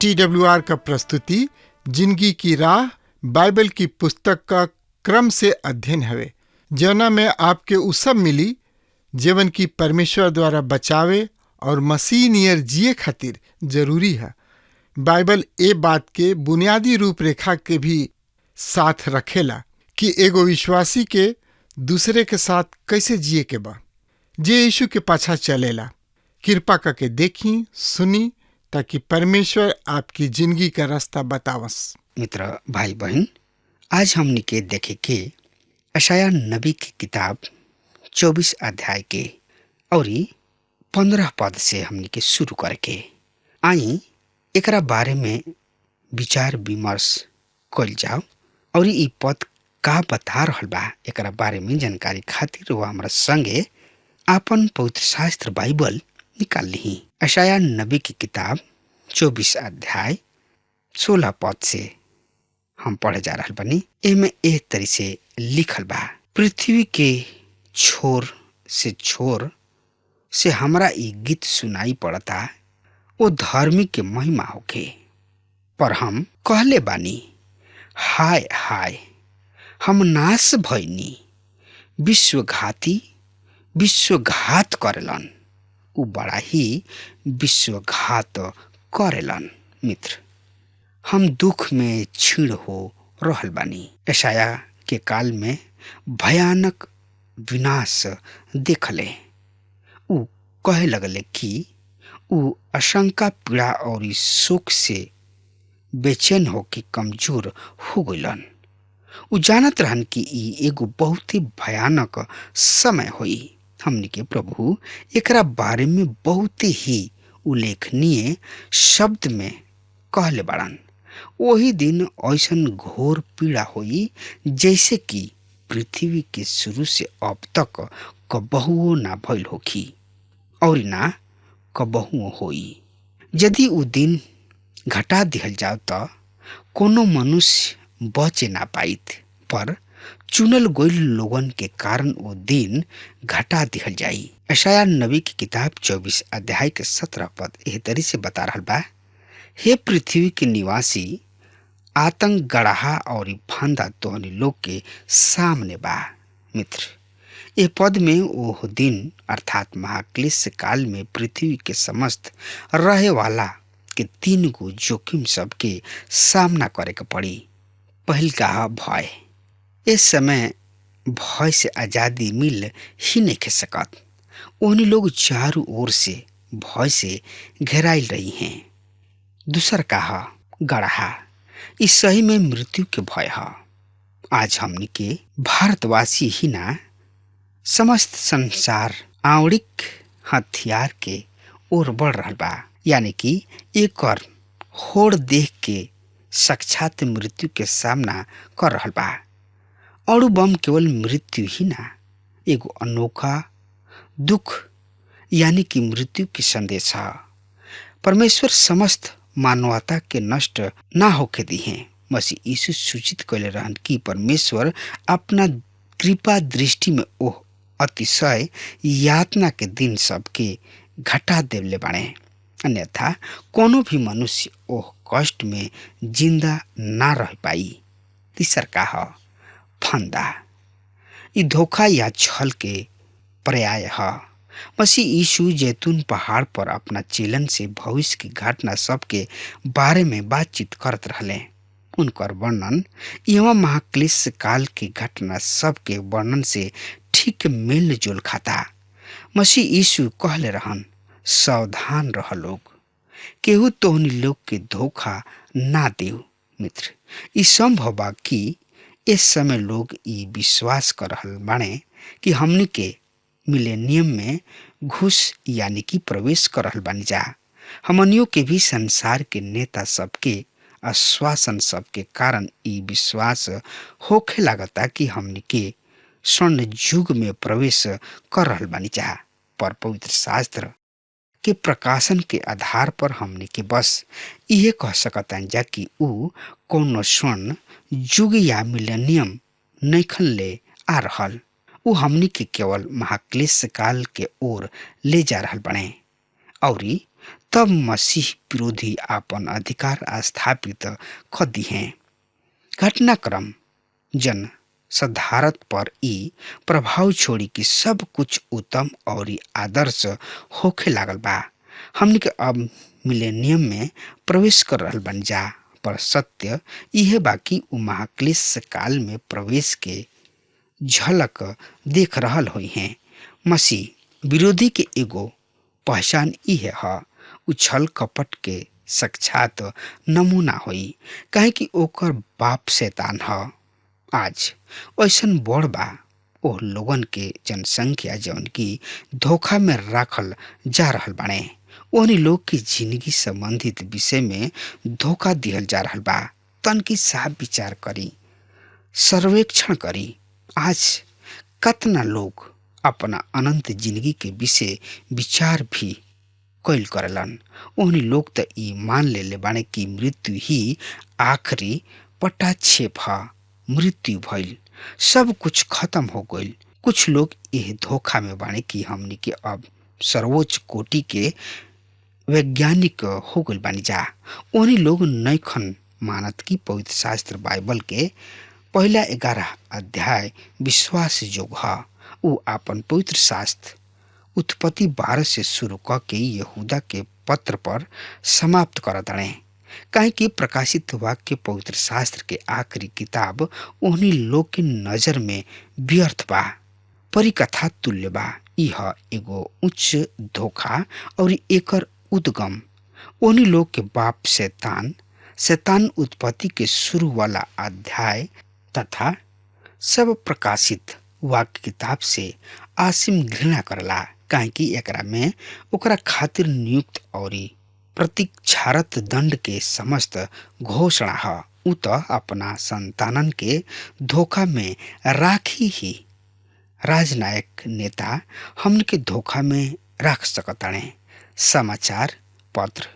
TWR का प्रस्तुति जिंदगी की राह बाइबल की पुस्तक का क्रम से अध्ययन हवे, जौना में आपके उ सब मिली जीवन की परमेश्वर द्वारा बचावे और मसीह नियर जिए खातिर जरूरी है। बाइबल ए बात के बुनियादी रूपरेखा के भी साथ रखेला कि एगो विश्वासी के दूसरे के साथ कैसे जिए के बा। जे यीशु के पाछा चलेला, कृपा करके देखी सुनी ताकि परमेश्वर आपकी जिंदगी का रास्ता बतावस। मित्र भाई बहन, आज हमनी के देखे के यशायाह नबी की किताब 24 अध्याय के और 15 पद से हमनी के शुरू करके आई एकरा बारे में विचार विमर्श कइल जाओ और ई पद का बता रहल बा एकरा बारे में जानकारी खातिर वो हमरा संगे आपन पवित्र शास्त्र बाइबल निकाल ली। यशायाह नबी की किताब 24 अध्याय 16 पद से हम पढ़े जा रहल बनी। एमे एह तरी से लिखल बा, पृथ्वी के छोर से हमरा ई गीत सुनाई पड़ता, ओ धर्मी के महिमा होके। पर हम कहले बानी, हाय हाय हम नाश भइनी, विश्वघात करेलन, उ बड़ा ही विश्वघात करेलन। मित्र, हम दुख में छीड़ हो रहल बानी। यशायाह के काल में भयानक विनाश देखले। उ कहे लगले कि उ आशंका, पीड़ा और शोक से बेचैन होके कमजोर हो गइलन। उ जानत रहन कि ई एगो बहुत ही भयानक समय होई। हमनी के प्रभु एकरा बारे में बहुत ही उल्लेखनीय शब्द में कहले बाड़न। वही दिन ऐसन घोर पीड़ा होई जैसे कि पृथ्वी के शुरू से अब तक कबहुओ ना भइल होखी और ना कबहुओ होई। यदि उ दिन घटा दिहल जाओ तो कोनो मनुष्य बचे ना पाइत, पर चुनल गइल लोगन के कारण वो दिन घटा दिहल जाई। यशायाह नबी की किताब 24 अध्याय के 17 पद एह तरी से बता रहल बा, हे पृथ्वी के निवासी, आतंक गड़हा और फंदा तोहनी लोग के सामने बा। मित्र, ये पद में ओह दिन अर्थात महाक्लेश काल में पृथ्वी के समस्त रहे वाला के 3 गो जोखिम सब के सामना करे के पड़ी। पहल का भय। इस समय भय से आजादी मिल ही नहीं खे सकत। उन्हीं लोग चारों ओर से भय से घेराइल रही हैं। दूसर कहा गड़हा। इस सही में मृत्यु के भय है। आज हमनी के भारतवासी ही ना, समस्त संसार आणविक हथियार के ओर बढ़ रहा बा, यानी कि एक और होड़ देख के साक्षात मृत्यु के सामना कर रहा बा। और बम केवल मृत्यु ही ना, एगो अनोखा दुख यानी कि मृत्यु की संदेश है। परमेश्वर समस्त मानवता के नष्ट ना होके दी हैं। मसीह यीशु सूचित कैले रहन कि परमेश्वर अपना कृपा दृष्टि में ओह अतिशय यातना के दिन सबके घटा देवले बाणे, अन्यथा कोनो भी मनुष्य ओह कष्ट में जिंदा ना रह पाई। तीसर का है फंदा। ई धोखा या छल के पर्याय है। मसीह यीशु जैतून पहाड़ पर अपना चेलन से भविष्य की घटना सब के बारे में बातचीत करत रहले। उनकर वर्णन यहाँ महाक्लेश काल की घटना सब के वर्णन से ठीक मेल जोल खाता। मसीह यीशु कहले रहन, सावधान रह लोग, केहू तोहनी लोग के धोखा ना देव। मित्र, ई संभव बा कि इस समय लोग ई विश्वास कर रहल बाणे कि हमनी के मिलेनियम में घुस यानी कि प्रवेश कर रहल बानी जा। हमनियों के भी संसार के नेता सबके आश्वासन सबके कारण ई विश्वास होखे लागता कि हमनी के स्वर्ण युग में प्रवेश कर रहल बानी जा। पर पवित्र शास्त्र के प्रकाशन के आधार पर हमनी के बस इहे कह सकतानी जा कि उ कोनो स्वर्ण युग या मिलेनियम नइखन ले आ रहल। उ हमनी के केवल महाक्लेश काल के ओर ले जा रहल बने और तब मसीह विरोधी अपन अधिकार स्थापित कर दी हैं। घटनाक्रम जन सधारत पर ई प्रभाव छोड़ी कि सब कुछ उत्तम और आदर्श होखे लागल बा। हमने के अब मिलेनियम में प्रवेश कर रहल बन जा, पर सत्य यह बाकी उ महाक्लेश काल में प्रवेश के झलक देख रहल हुई हैं। मसीह विरोधी के एगो पहचान यह है उछल कपट के साक्षात नमूना हुई, काहे कि ओकर बाप शैतान है। आज ऐसन बड़ बा ओह लोगन के जनसंख्या जौन की धोखा में राखल जा रहल बाने। ओहनी लोग की जिंदगी संबंधित विषय में धोखा दिहल जा रहल बा। तन की साफ विचार करी, सर्वेक्षण करी। आज कतना लोग अपना अनंत जिंदगी के विषय विचार भी कैल करलन। ओहनी लोग तो ई मान ले बाने कि मृत्यु ही आखिरी पटाक्षेप है, मृत्यु भइल, सब कुछ खत्म हो गइल। कुछ लोग यह धोखा में बाने कि हमनी के अब सर्वोच्च कोटि के वैज्ञानिक हो गइल बानी जा। ओहनी लोग नैखन मानत की पवित्र शास्त्र बाइबल के पहला 11 अध्याय विश्वास जोग है। उ आपन पवित्र शास्त्र उत्पत्ति 12 से शुरू क के यहूदा के पत्र पर समाप्त करत हणे। काहे कि प्रकाशित वाक्य पवित्र शास्त्र के आखिरी किताब ओहनी लोग के नजर में व्यर्थ बा, परिकथा तुल्य बा। यह एगो उच्च धोखा और एकर उद्गम ओहनी लोग के बाप शैतान उत्पत्ति के शुरू वाला अध्याय तथा सब प्रकाशित वाक्य किताब से आसिम घृणा करला। काहे कि एकरा में ओकरा खातिर नियुक्त और प्रतीक्षारत दंड के समस्त घोषणा है। उ तो अपना संतानन के धोखा में राखी ही राजनायक नेता हमन के धोखा में रख सकताने। समाचार पत्र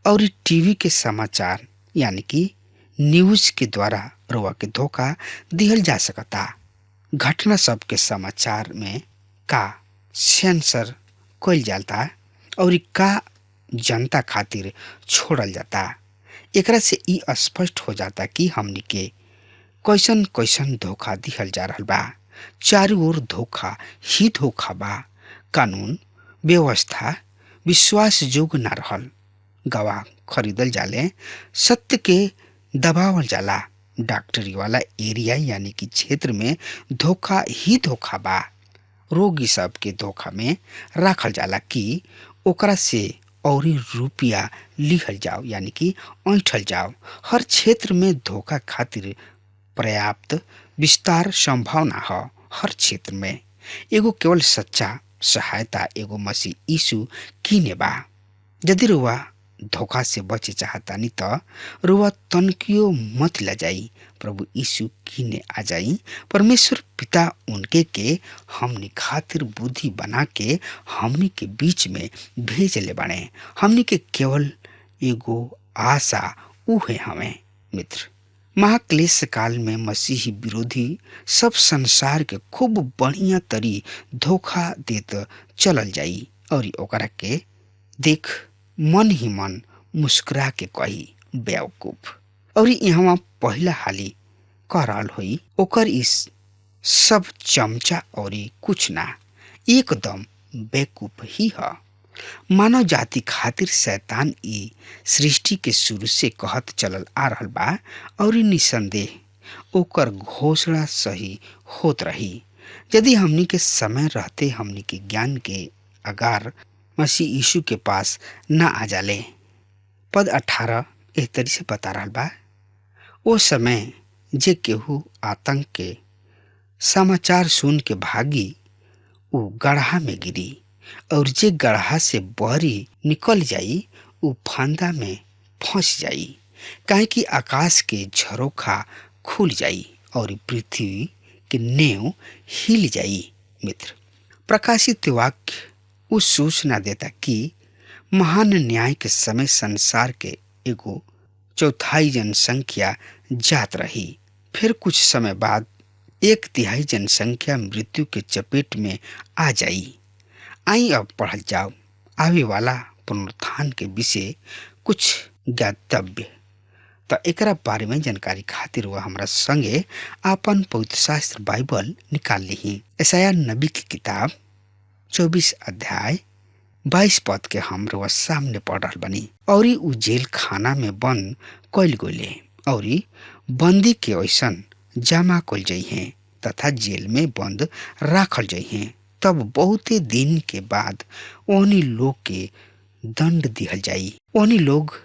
और टीवी के समाचार यानी कि न्यूज के द्वारा रुआ के धोखा दिहल जा सकता। घटना सब के समाचार में का सेंसर कइल जाता और का जनता खातिर छोड़ल जाता। एकरा से ई स्पष्ट हो जाता कि हमनी के कैसन कैसन धोखा दिहल जा रहल बा। चारों ओर धोखा ही धोखा बा। कानून व्यवस्था विश्वास जोग न रहल, गवाह खरीदल जाले, सत्य के दबावल जाला। डॉक्टरी वाला एरिया यानी कि क्षेत्र में धोखा ही धोखा बा। रोगी सब के धोखा में रखल जाला कि ओकरा से और रुपया लिहल जाओ यानी कि ऐंठल जाओ। हर क्षेत्र में धोखा खातिर पर्याप्त विस्तार संभावना है। हर क्षेत्र में एगो केवल सच्चा सहायता एगो मसीह यीशु कीने बा। यदि रुआ धोखा से बचे चाहतानी तो रुआ तनकियो मत ल जाई, प्रभु यीशु कीने आ जाई। परमेश्वर पिता उनके के हमनी खातिर बुद्धि बना के हमनी के बीच में भेजले बाणे। हमनी के केवल एगो आशा उहे हमें। मित्र, महाक्लेश काल में मसीही विरोधी सब संसार के खूब बढ़िया तरी धोखा देत चलल जाई और ओकरा के देख मन ही मन मुस्कुरा के कही बेवकूफ। और यहाँ पहला हाली कह रहल हुई ओकर इस सब चमचा और कुछ ना, एकदम बेवकूफ ही है। मानव जाति खातिर शैतान ई सृष्टि के शुरू से कहत चलल आ रहल बा और निसंदेह ओकर घोषणा सही होत रही। यदि हमनी के समय रहते हमनी के ज्ञान के अगार मसीह यीशु के पास न आ जाले। पद 18 एह तरी से बता रहल बा, ओ समय जे केहू आतंक के समाचार सुन के भागी उ गड्ढा में गिरी, और जे गड्ढा से बहरी निकल जाई उ फंदा में फंस जाई। काहे कि आकाश के झरोखा खुल जाई और पृथ्वी के नेव हिल जाई। मित्र, प्रकाशित वाक्य उस सूचना देता कि महान न्याय के समय संसार के एगो चौथाई जनसंख्या जात रही। फिर कुछ समय बाद 1/3 जनसंख्या मृत्यु के चपेट में आ जाई। आई अब पढ़ल जाओ आवे वाला पुनरुत्थान के विषय कुछ ज्ञातव्य। तो एकरा बारे में जानकारी खातिर वह हमरा संगे आपन पवित्र शास्त्र बाइबल निकाल ली। यशायाह नबी की किताब 24 अध्याय 22 पद के हम रउआ सामने पढ़ रहल बनी। और उ जेल खाना में बंद कइल गइले और बंदी के ऐसन जमा कइल जइहे तथा जेल में बंद राखल जइहे। तब बहुते दिन के बाद ओहनी लोग के दंड दिहल जाई। ओहनी लोग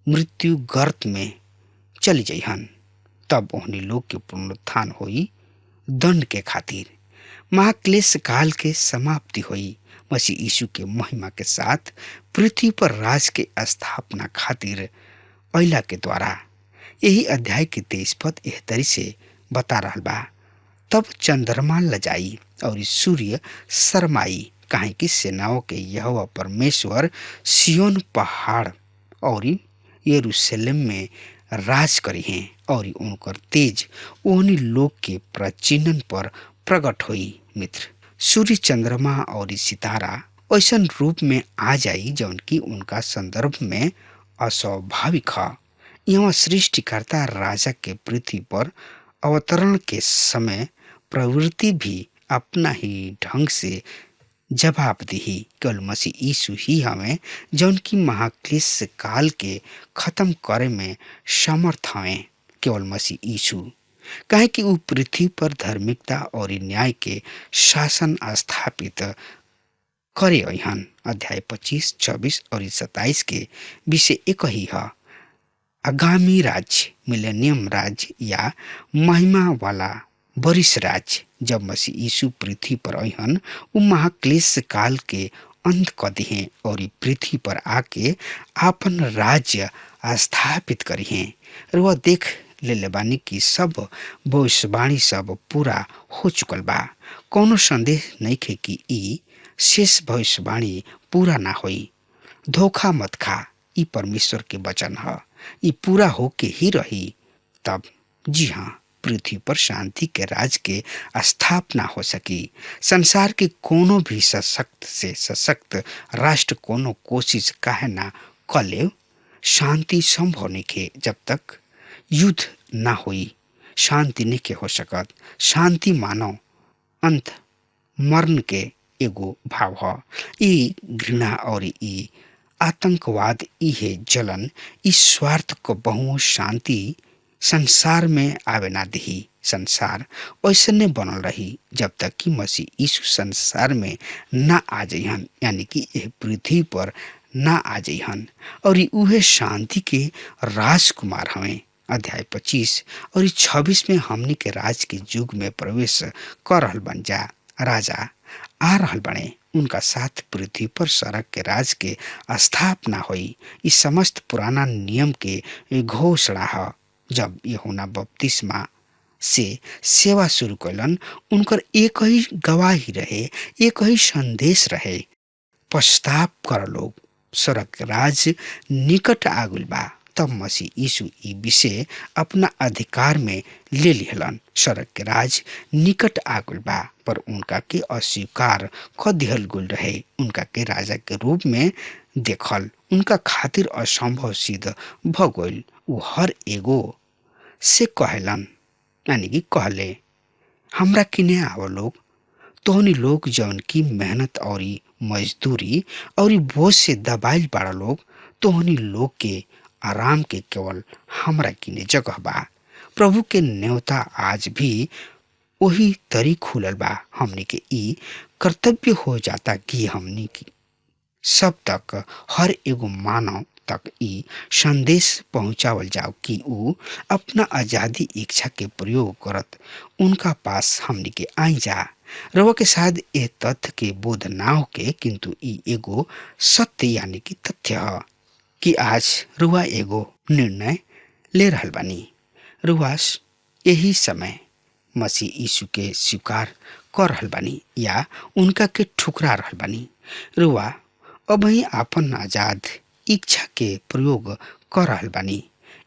मृत्यु गर्त में चली जइहन। तब ओहनी लोग के पुनरुत्थान होई दंड के खातिर। महाक्लेश काल के समाप्ति हुई मसीह यीशु के महिमा के साथ पृथ्वी पर राज के स्थापना खातिर अइला के द्वारा। यही अध्याय के 23 पद एह तरी से बता रहल बा। तब चंद्रमा लजाई और सूर्य शरमाई, काहे कि सेनाओं के यहोवा परमेश्वर सियोन पहाड़ और यरूशलेम में राज करी हैं और उनकर तेज ओहनी लोग के प्रचिन्हन पर प्रकट हुई। मित्र, सूर्य, चंद्रमा और सितारा ऐसन रूप में आ जाई जौन की उनका संदर्भ में अस्वाभाविक है। यहाँ सृष्टिकर्ता राजा के पृथ्वी पर अवतरण के समय प्रवृत्ति भी अपना ही ढंग से जवाब दी। केवल मसीह यीशु ही हमें जौन की महाक्लेश काल के खत्म करे में समर्थ हमें। केवल मसीह यीशु, काहे कि उ पृथ्वी पर धार्मिकता और न्याय के शासन स्थापित करे अहन। अध्याय 25, 26 और 27 के विषय एक ही है। आगामी राज्य, मिलेनियम राज्य या महिमा वाला बरिस राज्य। जब मसीह यीशु पृथ्वी पर अहन उ महाक्लेश काल के अंत कर दिहे और पृथ्वी पर आके आपन राज्य स्थापित करिहे। और वह देख ले बानी कि सब भविष्यवाणी सब पूरा हो चुकल बा। कोनो संदेह नहीं खे कि ई शेष भविष्यवाणी पूरा ना होई। धोखा मत खा, ई परमेश्वर के वचन है, ई पूरा होके ही रही। तब जी हाँ, पृथ्वी पर शांति के राज के स्थापना हो सकी। संसार के कोनो भी सशक्त से सशक्त राष्ट्र कोनो कोशिश काहे ना कले, शांति संभव नहीं के जब तक युद्ध ना हुई। शांति नहीं के हो सकत। शांति मानव अंत मरण के एगो भाव है। ई घृणा और ई आतंकवाद, ई है जलन, ई स्वार्थ को बहु शांति संसार में आवे ना दही। संसार ऐसे ने बनल रही जब तक कि मसीह यीशु संसार में ना आ जाइहन, यानी कि यह पृथ्वी पर ना आ जाइहन। और उहे शांति के राजकुमार हमें। अध्याय 25 और 26 में हमनी के राज के युग में प्रवेश कर रहल बन जा। राजा आ रहल बने, उनका साथ पृथ्वी पर सड़क के राज के स्थापना हुई। इस समस्त पुराना नियम के घोषणा है। जब यूहन्ना बपतिस्मा से सेवा शुरू कैलन, उनकर एक ही गवाही रहे, एक ही संदेश रहे, पश्चाताप कर लोग, सड़क राज निकट आगुल बा। तब मसीह यीशु ई विषय अपना अधिकार में ले लिहलन। सड़क के राज निकट आगुल बा, पर उनका के अस्वीकार क दिहल गुल रहे। उनका के राजा के रूप में देखल उनका खातिर असंभव सिद्ध भ गइल। उ हर एगो से कहलन, यानी कि कहले, हमरा किने आव लोग, तोहनी लोग जौन की मेहनत और मजदूरी और बोझ से दबाइल बाड़ा लोग, तोहनी लोग के आराम के केवल हमरा किने जगह बा। प्रभु के न्योता आज भी वही तरी खुलल बा। हमनी के ई कर्तव्य हो जाता कि हमनी की सब तक, हर एगो मानव तक ई संदेश पहुंचावल जाओ कि उ अपना आजादी इच्छा के प्रयोग करत उनका पास हमनी के आई जा। रवा के शायद ए तथ्य के बोध ना होके, किंतु ई एगो सत्य यानी कि तथ्य है कि आज रुआ एगो निर्णय ले रहल बानी। रुआ यही समय मसीह यीशु के स्वीकार कर रहल बानी या उनका के ठुकरा रहल बानी। रुआ अब ही आपन आजाद इच्छा के प्रयोग कर रहल बानी।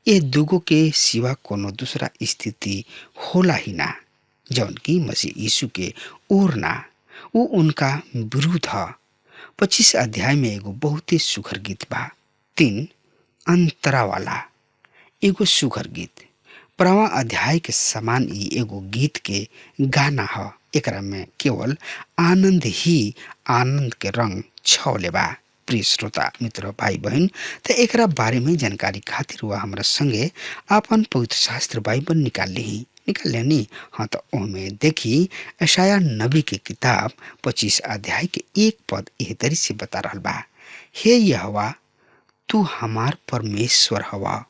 ये दुगो के सिवा कोनो दूसरा स्थिति होला ही ना जौन की मसीह यीशु के ओर ना, वो उनका विरुद्ध है। 25 अध्याय में एगो बहुत ही सुघर गीत बा। 3 अंतरा वाला एगो सुघर गीत। 12वां अध्याय के समान ही एगो गीत के गाना ह। एकरा में केवल आनंद ही आनंद के रंग छौले बा। प्रिय श्रोता मित्र भाई बहन, त एकरा बारे में जानकारी खातिर हुआ हमरा संगे आपन पवित्र शास्त्र बाइबल निकाल लेनी। हाँ, तो ओमे देखी यशायाह नबी के किताब 25 अध्याय के 1 पद एह तरी से बता रहल बा। हे यहोवा, तू हमार परमेश्वर हवा,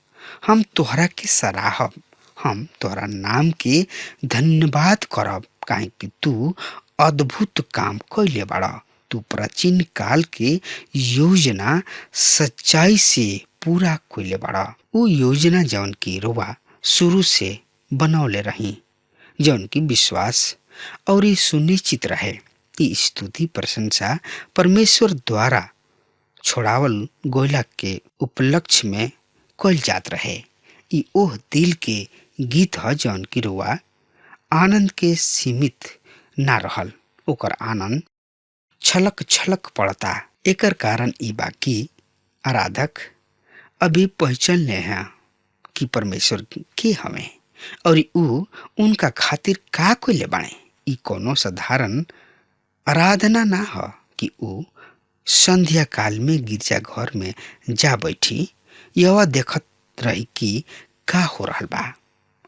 हम तोहरा के सराहब, हम तोहरा नाम के धन्यवाद करब, काहे कि तू अद्भुत काम कैले बाड़ा। तू प्राचीन काल के योजना सच्चाई से पूरा कैले बाड़ा। उ योजना जौन की रुआ शुरू से बनौले रही, जौन की विश्वास और सुनिश्चित रहे। ई स्तुति प्रशंसा परमेश्वर द्वारा छोड़ावल गोयला के उपलक्ष्य में कल जात रहे। ई ओह दिल के गीत ह जौन की रुआ आनंद के सीमित ना रहल, ओकर आनंद छलक छलक पड़ता। एकर कारण ई बाकी आराधक अभी पहचान ले हैं कि परमेश्वर के हमें और उ उनका खातिर का कोइले बाणे। ई कोनो साधारण आराधना ना ह कि उ संध्या काल में गिरजा घर में जा बैठी यह देखत रही कि का हो रहल बा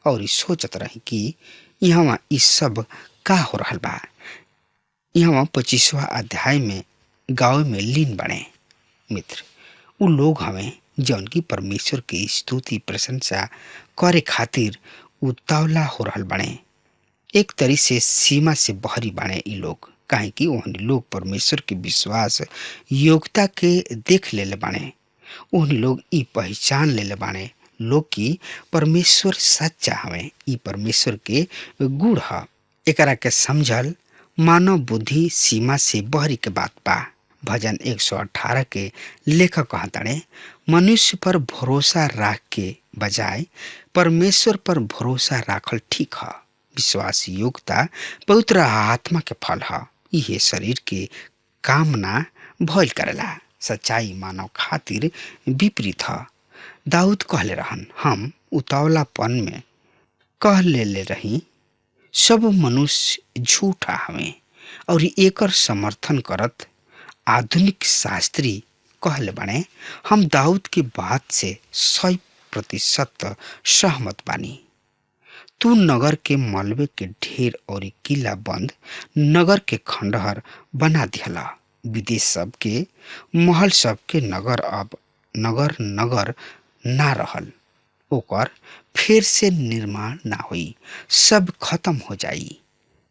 और ई सोचत रही कि यहाँ ई सब का हो रहल बा। यहाँ 25वां अध्याय में गाँव में लीन बने मित्र उ लोग हमें जौन की परमेश्वर की स्तुति प्रशंसा करे खातिर उतावला हो रहल बने। एक तरी से सीमा से बहरी बने ई लोग, काहे कि ओहनी लोग परमेश्वर के विश्वास योग्यता के देख लेले बाणे। ओहनी लोग ई पहचान लेले बाणे लोग की परमेश्वर सच्चा हमें, ई परमेश्वर के गुण ह। एकरा के समझल मानव बुद्धि सीमा से बहरी के बात बा। भजन 118 के लेखक कहताड़े, मनुष्य पर भरोसा राख के बजाय परमेश्वर पर भरोसा राखल ठीक ह। विश्वास योग्यता पवित्र आत्मा के फल ह। इहे शरीर के कामना भइल करेला। सच्चाई मानव खातिर विपरीत ह। दाऊद कहले रहन, हम उतावलापन में कह ले रही सब मनुष्य झूठा हमें, और एकर समर्थन करत आधुनिक शास्त्री कहले बने, हम दाऊद की बात से 100% सहमत बानी। तू नगर के मलबे के ढेर और किला बंद नगर के खंडहर बना दिहला। विदेश सब के महल सब के नगर अब नगर ना रहल, ओकर फिर से निर्माण ना हुई, सब खत्म हो जाई,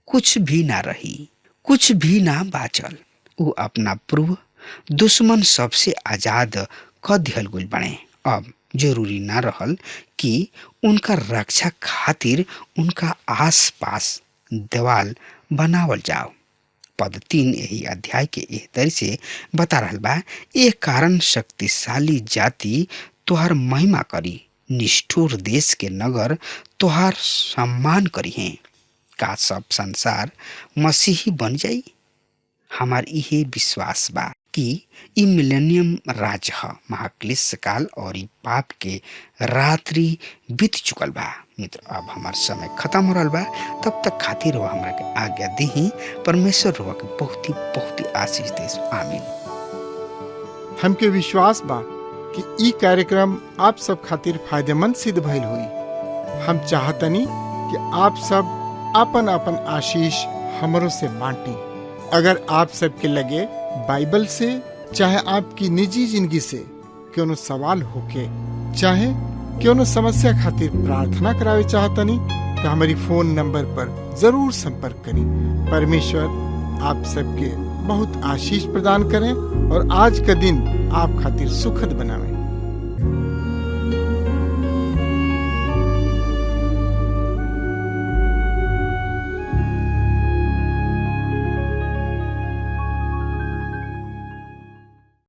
कुछ भी ना रही, कुछ भी ना बाचल। उ अपना पूर्व दुश्मन सबसे आजाद क दिहल गइल बने। अब जरूरी ना रहल कि उनका रक्षा खातिर उनका आस पास दीवाल बनावल जाओ। पद 3 यही अध्याय के एह तरी से बता रहल बा, ए कारण शक्तिशाली जाति तोहार महिमा करी, निष्ठुर देश के नगर तोहार सम्मान करी हैं। का सब संसार मसीही बन जाई? हमार इहे विश्वास बा कि ई मिलेनियम राज ह, महाक्लेश काल और ई पाप के रात्रि बीत चुकल बा। मित्र अब हमार समय खत्म हो रहल बा, तब तक खातिर वो हमरा के आज्ञा देही। परमेश्वर रुआ के बहुत ही आशीष देस। आमीन। हमके विश्वास बा कि ई कार्यक्रम आप सब खातिर फायदेमंद सिद्ध भइल हुई। हम चाहतनी कि आप सब आपन आपन आशीष हमरों से बांटी। अगर आप सबके लगे बाइबल से चाहे आपकी निजी जिंदगी से क्यों सवाल होके चाहे क्यों समस्या खातिर प्रार्थना करावे चाहतनी तो हमारी फोन नंबर पर जरूर संपर्क करें। परमेश्वर आप सबके बहुत आशीष प्रदान करें और आज का दिन आप खातिर सुखद बनावे।